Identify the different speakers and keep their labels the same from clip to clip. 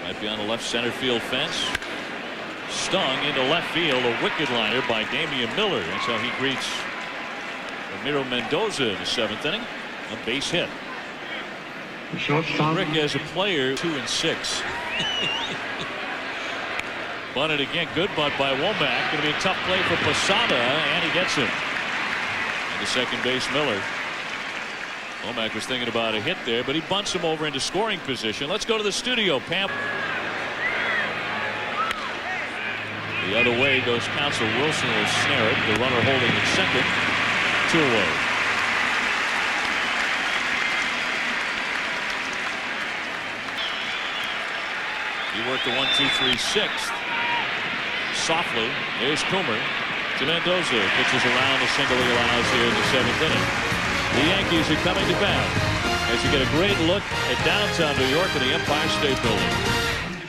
Speaker 1: Might be on the left center field fence. Stung into left field. A wicked liner by Damian Miller. That's how he greets Ramiro Mendoza in the 7th inning. A base hit. Rick as a player 2 and 6. Bunted again. Good bunt by Womack. Going to be a tough play for Posada, and he gets him. And the second base Miller. Womack was thinking about a hit there, but he bunts him over into scoring position. Let's go to the studio. Pam. The other way goes Counsell. Wilson will snare it. The runner holding at second. 2 away. He worked the 1-2-3-6. Softly. There's Coomer to Mendoza. Pitches around. A single he allows here in the 7th inning. The Yankees are coming to bat as you get a great look at downtown New York in the Empire State Building.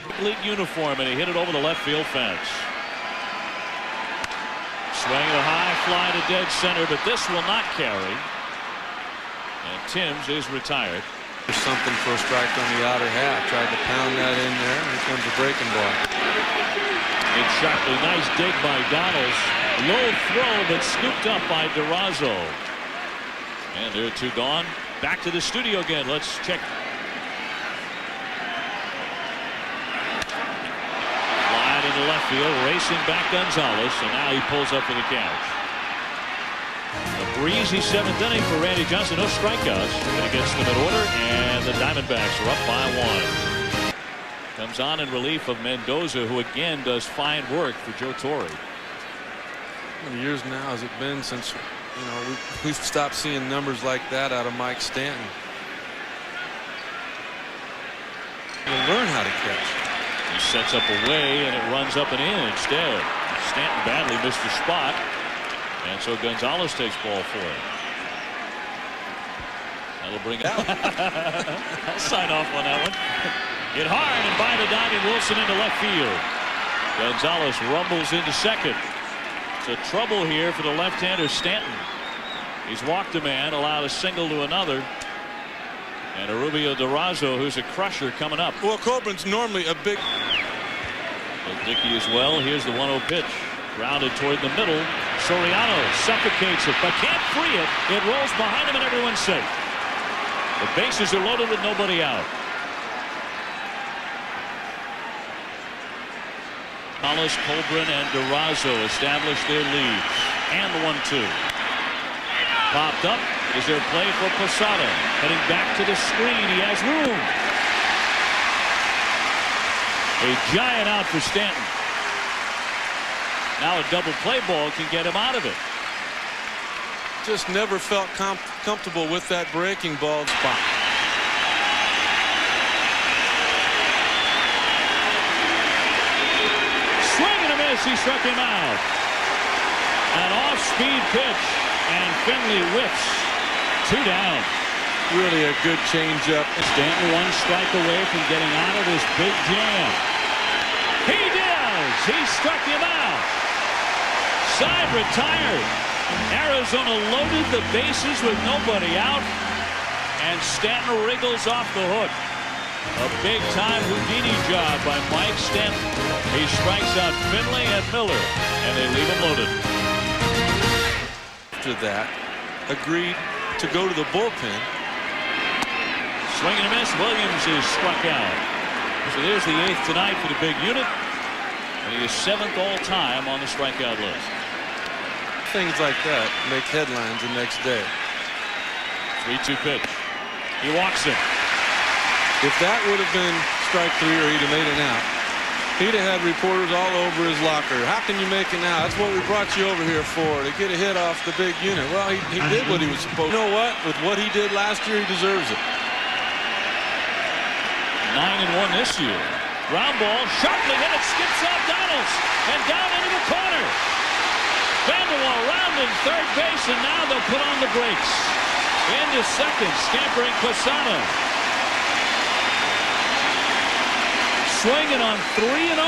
Speaker 1: Complete uniform, and he hit it over the left field fence. Swinging a high fly to dead center, but this will not carry. And Timms is retired.
Speaker 2: There's something for a strike on the outer half. Tried to pound that in there. Here comes a breaking ball.
Speaker 1: It's sharply. Nice dig by Donalds. Low throw, but scooped up by Durazo. And there are 2 gone. Back to the studio again. Let's check. Fly into left field. Racing back Gonzalez. And now he pulls up for the catch. A breezy 7th inning for Randy Johnson. No strikeouts, but he gets them in order, and the Diamondbacks are up by 1. Comes on in relief of Mendoza, who again does fine work for Joe Torre.
Speaker 2: How many years now has it been since we've stopped seeing numbers like that out of Mike Stanton? You learn how to catch.
Speaker 1: He sets up away, and it runs up and in instead. Stanton badly missed the spot. And so Gonzalez takes ball 4. That'll bring it out. I'll sign off on that one. Hit hard and by the diving Wilson into left field. Gonzalez rumbles into second. So trouble here for the left-hander Stanton. He's walked a man, allowed a single to another. And a Rubio Durazo, who's a crusher, coming up.
Speaker 2: Well, Coburn's normally a big.
Speaker 1: Dickey as well. Here's the 1-0 pitch. Grounded toward the middle. Soriano suffocates it, but can't free it. It rolls behind him, and everyone's safe. The bases are loaded with nobody out. Hollis, Colbrin, and Durazo establish their leads. And the 1-2. Popped up. Is there play for Posada? Heading back to the screen. He has room. A giant out for Stanton. Now a double play ball can get him out of it.
Speaker 2: Just never felt comfortable with that breaking ball spot.
Speaker 1: Swing and a miss. He struck him out. An off-speed pitch, and Finley whiffs. 2 down.
Speaker 2: Really a good changeup.
Speaker 1: Stanton 1 strike away from getting out of this big jam. He does. He struck him out. Side retired. Arizona loaded the bases with nobody out, and Stanton wriggles off the hook. A big-time Houdini job by Mike Stanton. He strikes out Finley and Miller, and they leave him loaded.
Speaker 2: After that, agreed to go to the bullpen.
Speaker 1: Swing and a miss. Williams is struck out. So there's the 8th tonight for the big unit, and he is 7th all-time on the strikeout list.
Speaker 2: Things like that make headlines the next day.
Speaker 1: 3-2 pitch. He walks him.
Speaker 2: If that would have been strike 3 or he'd have made an out, he'd have had reporters all over his locker. How can you make an out? That's what we brought you over here for, to get a hit off the big unit. Well, he did what he was supposed to. You know what? With what he did last year, he deserves it.
Speaker 1: 9-1 this year. Ground ball, sharply hit, it skips off Donalds, and down into the corner. Vanderwall rounding third base, and now they'll put on the brakes. Into second, scampering Posada. Swinging on 3-0.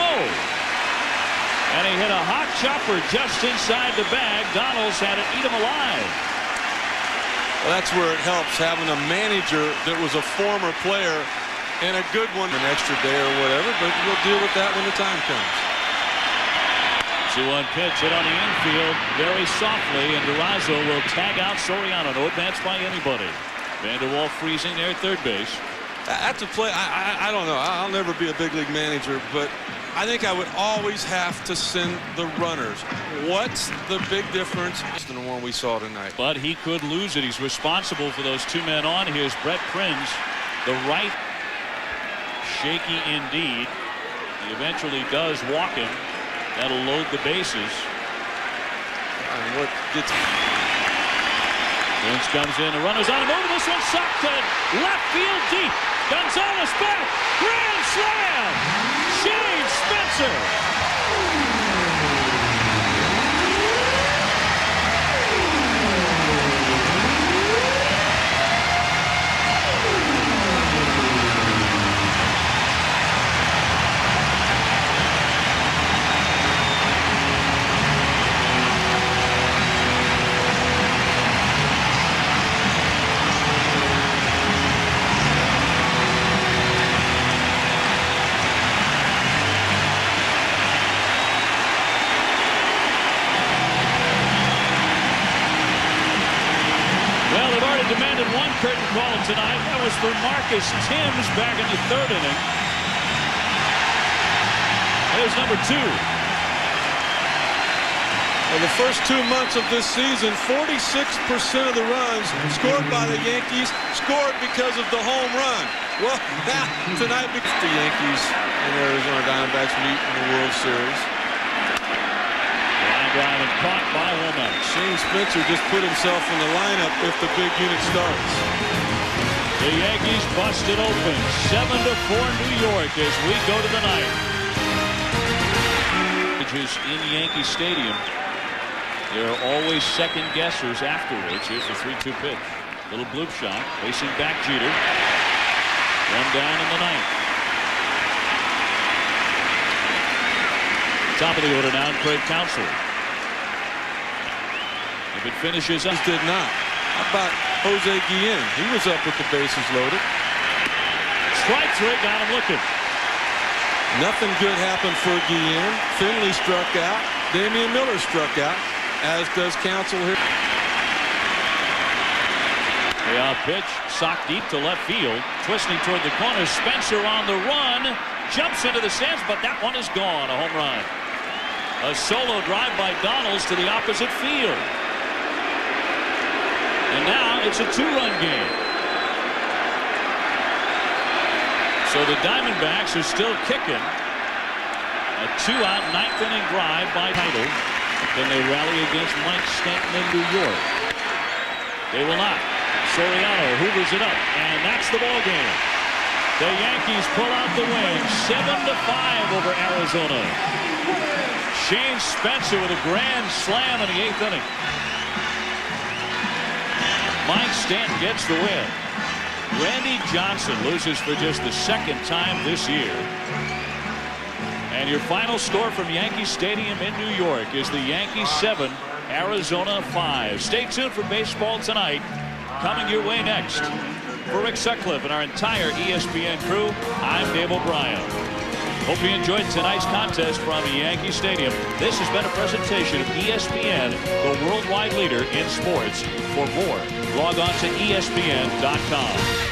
Speaker 1: And he hit a hot chopper just inside the bag. Donalds had it eat him alive.
Speaker 2: Well, that's where it helps having a manager that was a former player and a good one an extra day or whatever, but we'll deal with that when the time comes.
Speaker 1: 2-1 pitch hit on the infield very softly, and Durazo will tag out Soriano. No advance by anybody. Vanderwall freezing there at third base.
Speaker 2: That's a play. I don't know. I'll never be a big league manager, but I think I would always have to send the runners. What's the big difference than the one we saw tonight?
Speaker 1: But he could lose it. He's responsible for those two men on. Here's Brett Prinz, the right. Shaky indeed. He eventually does walk him. That'll load the bases.
Speaker 2: And what gets...
Speaker 1: Prince comes in. The runner's on a move. This one's sucked to left field deep. Gonzalez back. Grand slam. Shane Spencer. Demanded one curtain call tonight. That was for Marcus Timms back in the third inning. There's number 2.
Speaker 2: Well, the first 2 months of this season, 46% of the runs scored by the Yankees scored because of the home run. Well, tonight because the Yankees and Arizona Diamondbacks meet in the World Series.
Speaker 1: Drive and caught by Womack.
Speaker 2: Shane Spencer just put himself in the lineup if the big unit starts.
Speaker 1: The Yankees busted open 7-4 New York as we go to the ninth. In Yankee Stadium. There are always second guessers afterwards. Here's the 3-2 pitch. Little bloop shot. Racing back Jeter. One down in the ninth. Top of the order now, Craig Counsell. If it finishes up.
Speaker 2: Did not. How about Jose Guillen? He was up with the bases loaded.
Speaker 1: Strike 3, got him looking.
Speaker 2: Nothing good happened for Guillen. Finley struck out. Damian Miller struck out, as does Counsell here.
Speaker 1: Payoff pitch, socked deep to left field. Twisting toward the corner. Spencer on the run. Jumps into the stands, but that one is gone. A home run. A solo drive by Donalds to the opposite field. And now it's a 2-run game. So the Diamondbacks are still kicking. A 2-out 9th inning drive by Heidel. Then they rally against Mike Stanton in New York. They will not. Soriano hoovers it up, and that's the ball game. The Yankees pull out the win, 7-5 over Arizona. Shane Spencer with a grand slam in the 8th inning. Mike Stanton gets the win. Randy Johnson loses for just the second time this year. And your final score from Yankee Stadium in New York is the Yankees 7, Arizona 5. Stay tuned for baseball tonight. Coming your way next. For Rick Sutcliffe and our entire ESPN crew, I'm Dave O'Brien. Hope you enjoyed tonight's contest from Yankee Stadium. This has been a presentation of ESPN, the worldwide leader in sports. For more, log on to ESPN.com.